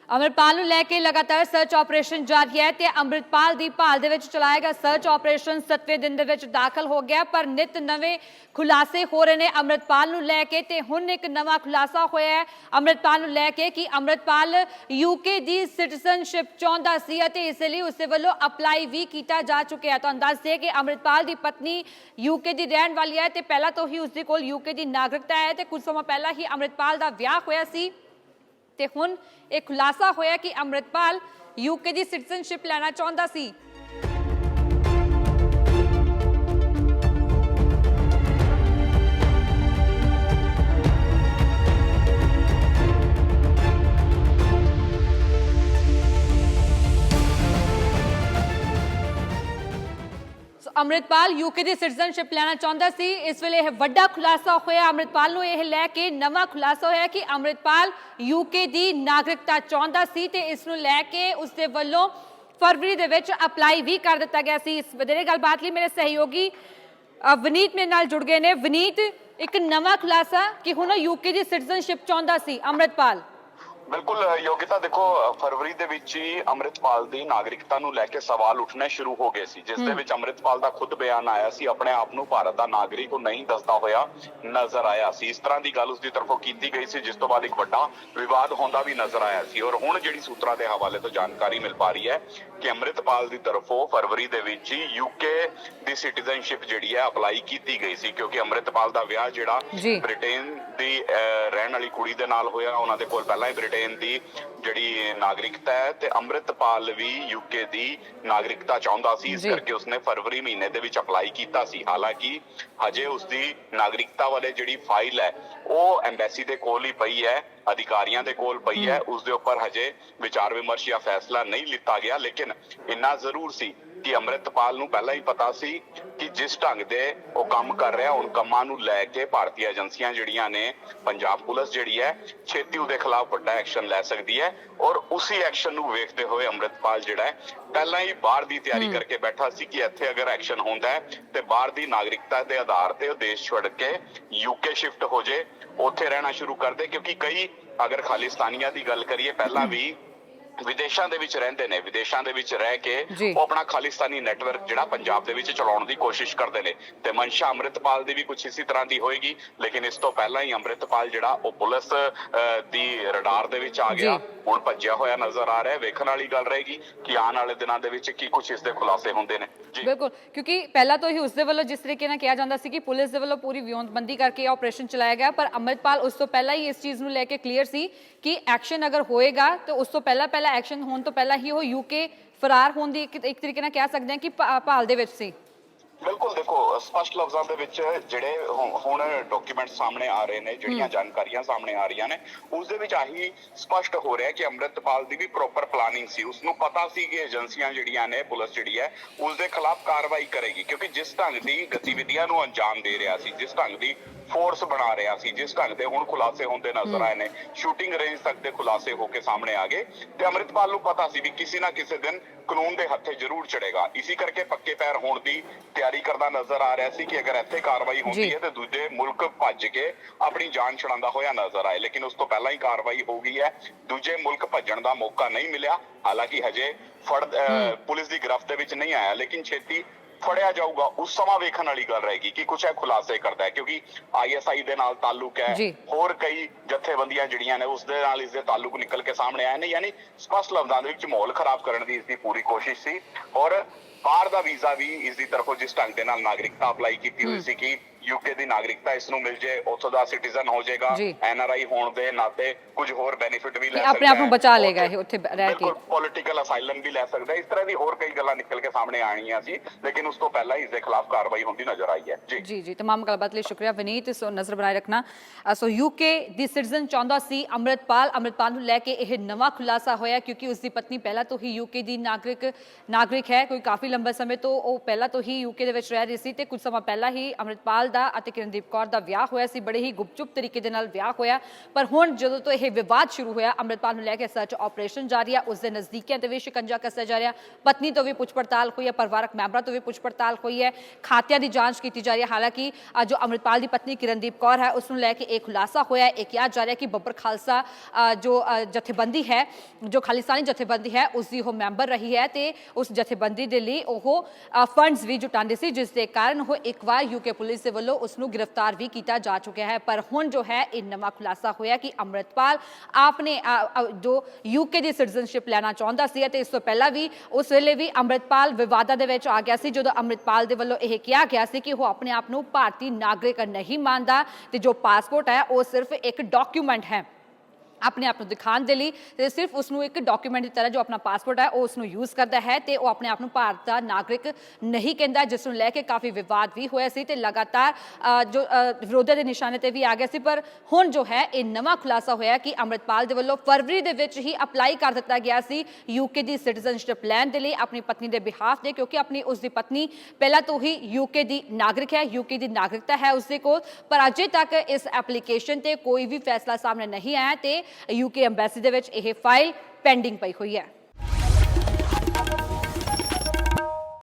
अमृतपाल ਨੂੰ ਲੈ ਕੇ ਲਗਾਤਾਰ ਸਰਚ ਆਪਰੇਸ਼ਨ ਜਾਰੀ ਹੈ ਤੇ ਅਮਰਿਤਪਾਲ ਦੀ ਭਾਲ ਦੇ ਵਿੱਚ ਚਲਾਇਆ ਗਿਆ ਸਰਚ ਆਪਰੇਸ਼ਨ 7ਵੇਂ ਦਿਨ ਦੇ ਵਿੱਚ ਦਾਖਲ ਹੋ ਗਿਆ ਪਰ ਨਿਤ ਨਵੇਂ ਖੁਲਾਸੇ ਹੋ ਰਹੇ ਨੇ ਅਮਰਿਤਪਾਲ ਨੂੰ ਲੈ ਕੇ ਤੇ ਹੁਣ ਇੱਕ ਨਵਾਂ ਖੁਲਾਸਾ ਹੋਇਆ ਹੈ ਅਮਰਿਤਪਾਲ ਨੂੰ ਲੈ ਕੇ ਕਿ ਅਮਰਿਤਪਾਲ ਯੂਕੇ ਦੀ ਸਿਟੀਜ਼ਨਸ਼ਿਪ ਚਾਹੁੰਦਾ ਸੀ ਅਤੇ ਇਸ ਲਈ ਉਸਦੇ ਵੱਲੋਂ ਅਪਲਾਈ ਵੀ ਕੀਤਾ ਜਾ ਚੁੱਕਿਆ ਹੈ। ਤੁਹਾਨੂੰ ਦੱਸ ਦਈਏ ਕਿ ਅਮਰਿਤਪਾਲ ਦੀ ਪਤਨੀ ਯੂਕੇ ਦੀ ਰਹਿਣ ਵਾਲੀ ਹੈ ਤੇ ਪਹਿਲਾਂ ਤੋਂ ਹੀ ਉਸਦੇ ਕੋਲ ਯੂਕੇ ਦੀ ਨਾਗਰਿਕਤਾ ਹੈ ਤੇ ਕੁਝ ਸਮਾਂ ਪਹਿਲਾਂ ਹੀ ਅਮਰਿਤਪਾਲ ਦਾ ਵਿਆਹ ਹੋਇਆ ਸੀ ਤੇ ਹੁਣ ਇਹ ਖੁਲਾਸਾ ਹੋਇਆ ਕਿ ਅਮਰਿਤਪਾਲ ਯੂਕੇ ਦੀ ਸਿਟੀਜ਼ਨਸ਼ਿਪ ਲੈਣਾ ਚਾਹੁੰਦਾ ਸੀ। अमृतपाल यूके की सिटीजनशिप लेना चाहता सी। इस वेले वड्डा खुलासा होया अमृतपाल नूं यह लैके नवा खुलासा होया कि अमृतपाल यूके की नागरिकता चाहता सी ते इस नूं लैके उसदे वल्लों फरवरी दे विच अपलाई भी कर दिता गया सी। इस वधेरे गलबात लई मेरे सहयोगी वनीत मेरे नाल जुड़ गए ने। वनीत, एक नवा खुलासा कि हुण यूके की सिटीजनशिप चाहता सी अमृतपाल। बिल्कुल योगिता, देखो फरवरी ਦੇ ਵਿੱਚ ਹੀ ਅਮਰਿਤਪਾਲ ਦੀ ਨਾਗਰਿਕਤਾ ਨੂੰ ਲੈ ਕੇ ਸਵਾਲ ਉੱਠਣੇ ਸ਼ੁਰੂ ਹੋ ਗਏ ਸੀ, ਜਿਸ ਦੇ ਵਿੱਚ ਅਮਰਿਤਪਾਲ ਦਾ ਖੁਦ ਬਿਆਨ ਆਇਆ ਸੀ, ਆਪਣੇ ਆਪ ਨੂੰ ਭਾਰਤ ਦਾ ਨਾਗਰਿਕ ਉਹ ਨਹੀਂ ਦੱਸਦਾ ਹੋਇਆ ਨਜ਼ਰ ਆਇਆ ਸੀ। ਇਸ ਤਰ੍ਹਾਂ ਦੀ ਗੱਲ ਉਸ ਦੀ ਤਰਫੋਂ ਕੀਤੀ ਗਈ ਸੀ, ਜਿਸ ਤੋਂ ਬਾਅਦ ਇੱਕ ਵੱਡਾ ਵਿਵਾਦ ਹੁੰਦਾ ਵੀ ਨਜ਼ਰ ਆਇਆ ਸੀ। ਔਰ ਹੁਣ ਜਿਹੜੀ ਸੂਤਰਾਂ ਦੇ ਹਵਾਲੇ ਤੋਂ ਜਾਣਕਾਰੀ ਮਿਲ ਪਾ ਰਹੀ ਹੈ ਕਿ ਅਮਰਿਤਪਾਲ ਦੀ ਤਰਫੋਂ ਫਰਵਰੀ ਦੇ ਵਿੱਚ ਹੀ ਯੂਕੇ ਦੀ ਸਿਟੀਜ਼ਨਸ਼ਿਪ ਜਿਹੜੀ ਹੈ ਅਪਲਾਈ ਕੀਤੀ ਗਈ ਸੀ, ਕਿਉਂਕਿ ਅਮਰਿਤਪਾਲ ਦਾ ਵਿਆਹ ਜਿਹੜਾ ਬ੍ਰਿਟੇਨ ਦੀ ਰਹਿਣ ਵਾਲੀ ਕੁੜੀ ਦੇ ਨਾਲ ਹੋਇਆ। ਉਹਨਾਂ ਦੇ ਕੋਲ ਪਹਿਲਾਂ ਹੀ ਬ੍ਰਿਟੇਨ ਦੀ ਜਿਹੜੀ ਨਾਗਰਿਕਤਾ ਹੈ ਤੇ ਅਮਰਿਤਪਾਲ ਵੀ ਯੂਕੇ ਦੀ ਨਾਗਰਿਕਤਾ ਚਾਹੁੰਦਾ ਸੀ, ਇਸ ਕਰਕੇ ਉਸਨੇ ਫਰਵਰੀ ਮਹੀਨੇ ਦੇ ਵਿੱਚ ਅਪਲਾਈ ਕੀਤਾ ਸੀ। ਹਾਲਾਂਕਿ ਹਜੇ ਉਸਦੀ ਨਾਗਰਿਕਤਾ ਵਾਲੇ ਜਿਹੜੀ ਫਾਈਲ ਹੈ ਉਹ ਐਮਬੈਸੀ ਦੇ ਕੋਲ ਹੀ ਪਈ ਹੈ, ਅਧਿਕਾਰੀਆਂ ਦੇ ਕੋਲ ਪਈ ਹੈ। ਉਸਦੇ ਉੱਪਰ ਹਜੇ ਵਿਚਾਰ ਵਿਮਰਸ਼ ਜਾਂ ਫੈਸਲਾ ਨਹੀਂ ਲਿੱਤਾ ਗਿਆ। ਲੇਕਿਨ ਇੰਨਾ ਜ਼ਰੂਰ ਸੀ ਕਿ ਅਮਰਿਤਪਾਲ ਨੂੰ ਪਹਿਲਾਂ ਹੀ ਪਤਾ ਸੀ ਕਿ ਜਿਸ ਢੰਗ ਦੇ ਉਹ ਕੰਮ ਕਰ ਰਿਹਾ, ਹੁਣ ਕੰਮਾਂ ਨੂੰ ਲੈ ਕੇ ਭਾਰਤੀ ਏਜੰਸੀਆਂ ਜਿਹੜੀਆਂ ਨੇ, ਪੰਜਾਬ ਪੁਲਿਸ ਜਿਹੜੀ ਹੈ, ਛੇਤੀ ਉਹਦੇ ਖਿਲਾਫ ਵੱਡਾ ਐਕਸ਼ਨ ਲੈ ਸਕਦੀ ਹੈ। ਔਰ ਉਸੇ ਐਕਸ਼ਨ ਨੂੰ ਵੇਖਦੇ ਹੋਏ ਅਮਰਿਤਪਾਲ ਜਿਹੜਾ ਹੈ ਪਹਿਲਾਂ ਹੀ ਬਾਹਰ ਦੀ ਤਿਆਰੀ ਕਰਕੇ ਬੈਠਾ ਸੀ ਕਿ ਇੱਥੇ ਅਗਰ ਐਕਸ਼ਨ ਹੁੰਦਾ ਹੈ ਤੇ ਬਾਹਰ ਦੀ ਨਾਗਰਿਕਤਾ ਦੇ ਆਧਾਰ ਤੇ ਉਹ ਦੇਸ਼ ਛੱਡ ਕੇ ਯੂਕੇ ਸ਼ਿਫਟ ਹੋ ਜੇ, ਉੱਥੇ ਰਹਿਣਾ ਸ਼ੁਰੂ ਕਰ ਦੇ। ਕਿਉਂਕਿ ਕਈ ਅਗਰ ਖਾਲਿਸਤਾਨੀਆਂ ਦੀ ਗੱਲ ਕਰੀਏ, ਪਹਿਲਾਂ ਵੀ ਵਿਦੇਸ਼ਾਂ ਦੇ ਵਿੱਚ ਰਹਿੰਦੇ ਨੇ, ਵਿਦੇਸ਼ਾਂ ਦੇ ਵਿੱਚ ਰਹਿ ਕੇ ਉਹ ਆਪਣਾ ਖਾਲਿਸਤਾਨੀ ਨੈਟਵਰਕ ਜਿਹੜਾ ਪੰਜਾਬ ਦੇ ਵਿੱਚ ਚਲਾਉਣ ਦੀ ਕੋਸ਼ਿਸ਼ ਕਰਦੇ ਨੇ ਤੇ ਮਨਸ਼ਾ ਅਮਰਿਤਪਾਲ ਦੀ ਵੀ ਕੁਝ ਇਸੇ ਤਰ੍ਹਾਂ ਦੀ ਹੋਏਗੀ। ਲੇਕਿਨ ਇਸ ਤੋਂ ਪਹਿਲਾਂ ਹੀ ਅਮਰਿਤਪਾਲ ਜਿਹੜਾ ਉਹ ਪੁਲਿਸ ਦੀ ਰਡਾਰ ਦੇ ਵਿੱਚ ਆ ਗਿਆ, ਹੁਣ ਭੱਜਿਆ ਹੋਇਆ ਨਜ਼ਰ ਆ ਰਿਹਾ। ਵੇਖਣ ਵਾਲੀ ਗੱਲ ਰਹੇਗੀ ਕਿ ਆਉਣ ਵਾਲੇ ਦਿਨਾਂ ਦੇ ਵਿੱਚ ਕੀ ਕੁਝ ਇਸ ਦੇ ਖੁਲਾਸੇ ਹੁੰਦੇ ਨੇ। ਬਿਲਕੁਲ, ਕਿਉਂਕਿ ਪਹਿਲਾਂ ਤੋਂ ਹੀ ਉਸਦੇ ਵੱਲੋਂ ਜਿਸ ਤਰੀਕੇ ਨਾਲ ਕਿਹਾ ਜਾਂਦਾ ਸੀ ਕਿ ਪੁਲਿਸ ਦੇ ਵੱਲੋਂ ਪੂਰੀ ਵਿਉਂਤਬੰਦੀ ਕਰਕੇ ਆਪਰੇਸ਼ਨ ਚਲਾਇਆ ਗਿਆ, ਪਰ ਅਮਰਿਤਪਾਲ ਉਸ ਤੋਂ ਪਹਿਲਾਂ ਹੀ ਇਸ ਚੀਜ਼ ਨੂੰ ਲੈ ਕੇ ਕਲੀਅਰ ਸੀ ਕਿ ਐਕਸ਼ਨ ਅਗਰ ਹੋਏਗਾ ਤਾਂ ਉਸ ਤੋਂ ਪਹਿਲਾਂ ਐਕਸ਼ਨ ਹੋਣ ਤੋਂ ਪਹਿਲਾਂ ਹੀ ਉਹ ਯੂਕੇ ਫਰਾਰ ਹੋਣ ਦੀ ਇੱਕ ਤਰੀਕੇ ਨਾਲ ਕਹਿ ਸਕਦੇ ਹਾਂ ਕਿ ਭਾਲ ਦੇ ਵਿੱਚ ਸੀ। ਬਿਲਕੁਲ, ਦੇਖੋ ਸਪਸ਼ਟ ਲਫ਼ਜ਼ਾਂ ਦੇ ਵਿੱਚ ਜਿਹੜੇ ਹੁਣ ਡਾਕੂਮੈਂਟ ਸਾਹਮਣੇ ਆ ਰਹੇ ਨੇ, ਜਿਹੜੀਆਂ ਜਾਣਕਾਰੀਆਂ ਸਾਹਮਣੇ ਆ ਰਹੀਆਂ ਨੇ, ਉਸ ਦੇ ਵਿੱਚ ਆਹੀ ਸਪਸ਼ਟ ਹੋ ਰਿਹਾ ਕਿ ਅਮਰਿਤਪਾਲ ਦੀ ਵੀ ਪ੍ਰੋਪਰ ਪਲਾਨਿੰਗ ਸੀ। ਉਸਨੂੰ ਪਤਾ ਸੀ ਕਿ ਏਜੰਸੀਆਂ ਜਿਹੜੀਆਂ ਨੇ, ਪੁਲਿਸ ਜਿਹੜੀ ਹੈ, ਉਸ ਦੇ ਖਿਲਾਫ ਕਾਰਵਾਈ ਕਰੇਗੀ, ਕਿਉਂਕਿ ਜਿਸ ਢੰਗ ਦੀ ਗਤੀਵਿਧੀਆਂ ਨੂੰ ਅੰਜਾਮ ਦੇ ਰਿਹਾ ਸੀ, ਜਿਸ ਢੰਗ ਦੀ ਫੋਰਸ ਬਣਾ ਰਿਹਾ ਸੀ, ਜਿਸ ਢੰਗ ਦੇ ਹੁਣ ਖੁਲਾਸੇ ਹੁੰਦੇ ਨਜ਼ਰ ਆਏ ਨੇ, ਸ਼ੂਟਿੰਗ ਰੇਂਜ ਤੱਕ ਦੇ ਖੁਲਾਸੇ ਹੋ ਕੇ ਸਾਹਮਣੇ ਆ ਗਏ ਤੇ ਅਮਰਿਤਪਾਲ ਨੂੰ ਪਤਾ ਸੀ ਵੀ ਕਿਸੇ ਨਾ ਕਿਸੇ ਦਿਨ ਕਾਨੂੰਨ ਦੇ ਹੱਥੇ ਜ਼ਰੂਰ ਚੜੇਗਾ। ਇਸੇ ਕਰਕੇ ਪੱਕੇ ਪੈਰ ਹੋਣ ਦੀ ਤਿਆਰੀ ਕਰਦਾ ਨਜ਼ਰ ਆ ਰਿਹਾ ਸੀ ਕਿ ਅਗਰ ਇੱਥੇ ਕਾਰਵਾਈ ਹੁੰਦੀ ਹੈ ਤੇ ਦੂਜੇ ਮੁਲਕ ਭੱਜ ਕੇ ਆਪਣੀ ਜਾਨ ਛੁਡਾਉਂਦਾ ਹੋਇਆ ਨਜ਼ਰ ਆਏ। ਲੇਕਿਨ ਉਸ ਤੋਂ ਪਹਿਲਾਂ ਹੀ ਕਾਰਵਾਈ ਹੋ ਗਈ ਹੈ, ਦੂਜੇ ਮੁਲਕ ਭੱਜਣ ਦਾ ਮੌਕਾ ਨਹੀਂ ਮਿਲਿਆ। ਹਾਲਾਂਕਿ ਹਜੇ ਪੁਲਿਸ ਦੀ ਗ੍ਰਿਫਤ ਦੇ ਵਿੱਚ ਨਹੀਂ ਆਇਆ, ਲੇਕਿਨ ਛੇਤੀ ਫੜਿਆ ਜਾਊਗਾ। ਉਸ ਸਮਾਂ ਵੇਖਣ ਵਾਲੀ ਗੱਲ ਰਹੇਗੀ ਕਿ ਕੁਛ ਇਹ ਖੁਲਾਸੇ ਕਰਦਾ ਹੈ, ਕਿਉਂਕਿ ISI ਦੇ ਨਾਲ ਤਾਲੁਕ ਹੈ, ਹੋਰ ਕਈ ਜਥੇਬੰਦੀਆਂ ਜਿਹੜੀਆਂ ਨੇ ਉਸ ਦੇ ਨਾਲ ਇਸ ਦੇ ਤਾਲੁਕ ਨਿਕਲ ਕੇ ਸਾਹਮਣੇ ਆਏ ਨੇ। ਯਾਨੀ ਸਪਸ਼ਟ ਲਫ਼ਜ਼ਾਂ ਦੇ ਵਿੱਚ ਮਾਹੌਲ ਖਰਾਬ ਕਰਨ ਦੀ ਇਸ ਦੀ ਪੂਰੀ ਕੋਸ਼ਿਸ਼ ਸੀ। ਔਰ ਬਾਹਰ ਦਾ ਵੀਜ਼ਾ ਵੀ ਇਸ ਦੀ ਤਰਫੋਂ ਜਿਸ ਢੰਗ ਦੇ ਨਾਲ ਨਾਗਰਿਕਤਾ ਅਪਲਾਈ ਕੀਤੀ ਹੋਈ ਸੀ ਕਿ ਯੂਕੇ ਦੀ ਨਾਗਰਿਕਤਾ ਇਸ ਨੂੰ ਮਿਲ ਜੇ, ਉੱਥੋਂ ਦਾ ਸਿਟੀਜ਼ਨ ਹੋ ਜਾਏਗਾ, NRI ਹੋਣ ਦੇ ਨਾਤੇ ਕੁਝ ਹੋਰ ਬੈਨੀਫਿਟ ਵੀ ਲੈ ਸਕਦਾ ਹੈ, ਆਪਣੇ ਆਪ ਨੂੰ ਬਚਾ ਲੇਗਾ ਇਹ ਉੱਥੇ ਰਹਿ ਕੇ, ਪੋਲੀਟੀਕਲ ਅਸਾਈਲਮ ਵੀ ਲੈ ਸਕਦਾ। ਇਸ ਤਰ੍ਹਾਂ ਦੀ ਹੋਰ ਕਈ ਗੱਲਾਂ ਨਿਕਲ ਕੇ ਸਾਹਮਣੇ ਆਣੀਆਂ ਸੀ, ਲੇਕਿਨ ਉਸ ਤੋਂ ਪਹਿਲਾਂ ਇਸ ਦੇ ਖਿਲਾਫ ਕਾਰਵਾਈ ਹੁੰਦੀ ਨਜ਼ਰ ਆਈ ਹੈ। ਜੀ तमाम गलबात लिए शुक्रिया वनीत। सो नज़र बनाए रखना। सो यूके ਦੀ ਸਿਟੀਜ਼ਨ ਚਾਹੁੰਦਾ ਸੀ ਅਮਰਿਤਪਾਲ ਨੂੰ ਲੈ ਕੇ ਇਹ ਨਵਾਂ ਖੁਲਾਸਾ ਹੋਇਆ, ਕਿਉਂਕਿ ਉਸ ਦੀ ਪਤਨੀ ਪਹਿਲਾਂ ਤੋਂ ਹੀ ਯੂਕੇ ਦੀ ਨਾਗਰਿਕ ਹੈ। ਕੋਈ ਕਾਫੀ ਲੰਬਾ ਸਮੇਂ ਤੋਂ ਉਹ ਪਹਿਲਾਂ ਤੋਂ ਹੀ ਯੂਕੇ ਦੇ ਵਿੱਚ ਰਹਿ ਰਹੀ ਸੀ ਤੇ ਕੁਝ ਸਮਾਂ ਪਹਿਲਾਂ ਹੀ ਅਮਰਿਤਪਾਲ ਦਾ ਅਤੇ ਕਿਰਨਦੀਪ ਕੌਰ ਦਾ ਵਿਆਹ ਹੋਇਆ ਸੀ। ਬੜੇ ਹੀ ਗੁਪਚੁਪ ਤਰੀਕੇ ਦੇ ਨਾਲ ਵਿਆਹ ਹੋਇਆ, ਪਰ ਹੁਣ ਜਦੋਂ ਤੋਂ ਇਹ ਵਿਵਾਦ ਸ਼ੁਰੂ ਹੋਇਆ, ਅੰਮ੍ਰਿਤਪਾਲ ਨੂੰ ਲੈ ਕੇ ਸਰਚ ਆਪਰੇਸ਼ਨ ਜਾਰੀ ਹੈ। ਉਸ ਦੇ ਨਜ਼ਦੀਕੀਆਂ ਤੇ ਵੀ ਸ਼ਿਕੰਜਾ ਕੱਸਿਆ ਜਾ ਰਿਹਾ। ਪਤਨੀ ਤੋਂ ਵੀ ਪੁੱਛ ਪੜਤਾਲ ਹੋਈ ਹੈ, ਪਰਿਵਾਰਕ ਮੈਂਬਰਾਂ ਤੋਂ ਵੀ ਪੁੱਛ ਪੜਤਾਲ ਹੋਈ ਹੈ, ਖਾਤਿਆਂ ਦੀ ਜਾਂਚ ਕੀਤੀ ਜਾ ਰਹੀ ਹੈ। ਹਾਲਾਂਕਿ ਜੋ ਅੰਮ੍ਰਿਤਪਾਲ ਦੀ ਪਤਨੀ ਕਿਰਨਦੀਪ ਕੌਰ ਹੈ, ਉਸ ਨੂੰ ਲੈ ਕੇ ਇਹ ਖੁਲਾਸਾ ਹੋਇਆ। ਇਹ ਕਿਹਾ ਜਾ ਰਿਹਾ ਕਿ ਬੱਬਰ ਖਾਲਸਾ ਜੋ ਜਥੇਬੰਦੀ ਹੈ, ਜੋ ਖਾਲਿਸਤਾਨੀ ਜਥੇਬੰਦੀ ਹੈ, ਉਸ ਦੀ ਉਹ ਮੈਂਬਰ ਰਹੀ ਹੈ ਤੇ ਉਸ ਜਥੇਬੰਦੀ ਦੇ ਲਈ ਉਹ ਫੰਡਸ ਵੀ ਜੁਟਾਉਂਦੇ ਸੀ, ਜਿਸ ਦੇ ਕਾਰਨ ਉਹ ਇੱਕ ਵਾਰ ਯੂਕੇ ਪੁਲਿਸ ਦੇ ਵੱਲੋਂ ਉਸ ਨੂੰ ਗ੍ਰਿਫਤਾਰ ਵੀ ਕੀਤਾ ਜਾ ਚੁੱਕਿਆ ਹੈ। ਪਰ ਹੁਣ ਜੋ ਹੈ ਇਹ ਨਵਾਂ ਖੁਲਾਸਾ ਹੋਇਆ ਕਿ ਅੰਮ੍ਰਿਤਪਾਲ ਆਪਨੇ ਜੋ ਯੂਕੇ ਦੀ ਸਿਟੀਜ਼ਨਸ਼ਿਪ ਲੈਣਾ ਚਾਹੁੰਦਾ ਸੀ ਤੇ ਇਸ ਤੋਂ ਪਹਿਲਾਂ ਵੀ ਉਸ ਵੇਲੇ ਵੀ ਅੰਮ੍ਰਿਤਪਾਲ ਵਿਵਾਦਾਂ ਦੇ ਵਿੱਚ ਆ ਗਿਆ ਸੀ, ਜਦੋਂ ਅੰਮ੍ਰਿਤਪਾਲ ਦੇ ਵੱਲੋਂ ਇਹ ਕਿਹਾ ਗਿਆ ਸੀ ਕਿ ਉਹ ਆਪਣੇ ਆਪ ਨੂੰ ਭਾਰਤੀ ਨਾਗਰਿਕ ਨਹੀਂ ਮੰਨਦਾ ਤੇ ਜੋ ਪਾਸਪੋਰਟ ਹੈ ਉਹ ਸਿਰਫ ਇੱਕ ਡਾਕੂਮੈਂਟ ਹੈ ਆਪਣੇ ਆਪ ਨੂੰ ਦਿਖਾਉਣ ਦੇ ਲਈ, ਤੇ ਸਿਰਫ ਉਸ ਨੂੰ ਇੱਕ ਡਾਕੂਮੈਂਟ ਦੀ ਤਰ੍ਹਾਂ ਜੋ ਆਪਣਾ ਪਾਸਪੋਰਟ ਹੈ ਉਹ ਉਸ ਨੂੰ ਯੂਜ਼ ਕਰਦਾ ਹੈ ਤੇ ਉਹ ਆਪਣੇ ਆਪ ਨੂੰ ਭਾਰਤ ਦਾ ਨਾਗਰਿਕ ਨਹੀਂ ਕਹਿੰਦਾ, ਜਿਸ ਨੂੰ ਲੈ ਕੇ ਕਾਫੀ ਵਿਵਾਦ ਵੀ ਹੋਇਆ ਸੀ ਤੇ ਲਗਾਤਾਰ ਜੋ ਵਿਰੋਧੀਆਂ ਦੇ ਨਿਸ਼ਾਨੇ ਤੇ ਵੀ ਆ ਗਿਆ ਸੀ। ਪਰ ਹੁਣ ਜੋ ਹੈ ਇਹ ਨਵਾਂ ਖੁਲਾਸਾ ਹੋਇਆ ਕਿ ਅੰਮ੍ਰਿਤਪਾਲ ਦੇ ਵੱਲੋਂ ਫਰਵਰੀ ਦੇ ਵਿੱਚ ਹੀ ਅਪਲਾਈ ਕਰ ਦਿੱਤਾ ਗਿਆ ਸੀ ਯੂਕੇ ਦੀ ਸਿਟੀਜ਼ਨਸ਼ਿਪ ਲੈਣ ਦੇ ਲਈ ਆਪਣੀ ਪਤਨੀ ਦੇ ਬਿਹਾਫ ਦੇ, ਕਿਉਂਕਿ ਆਪਣੀ ਉਸ ਦੀ ਪਤਨੀ ਪਹਿਲਾਂ ਤੋਂ ਹੀ ਯੂਕੇ ਦੀ ਨਾਗਰਿਕ ਹੈ, ਯੂਕੇ ਦੀ ਨਾਗਰਿਕਤਾ ਹੈ ਉਸਦੇ ਕੋਲ। ਪਰ ਅਜੇ ਤੱਕ ਇਸ ਐਪਲੀਕੇਸ਼ਨ ਤੇ ਕੋਈ ਵੀ ਫੈਸਲਾ ਸਾਹਮਣੇ ਨਹੀਂ ਆਇਆ ਤੇ ਯੂਕੇ ਐਮਬੈਸੀ ਦੇ ਵਿੱਚ ਇਹ ਫਾਈਲ ਪੈਂਡਿੰਗ ਪਈ ਹੋਈ ਹੈ।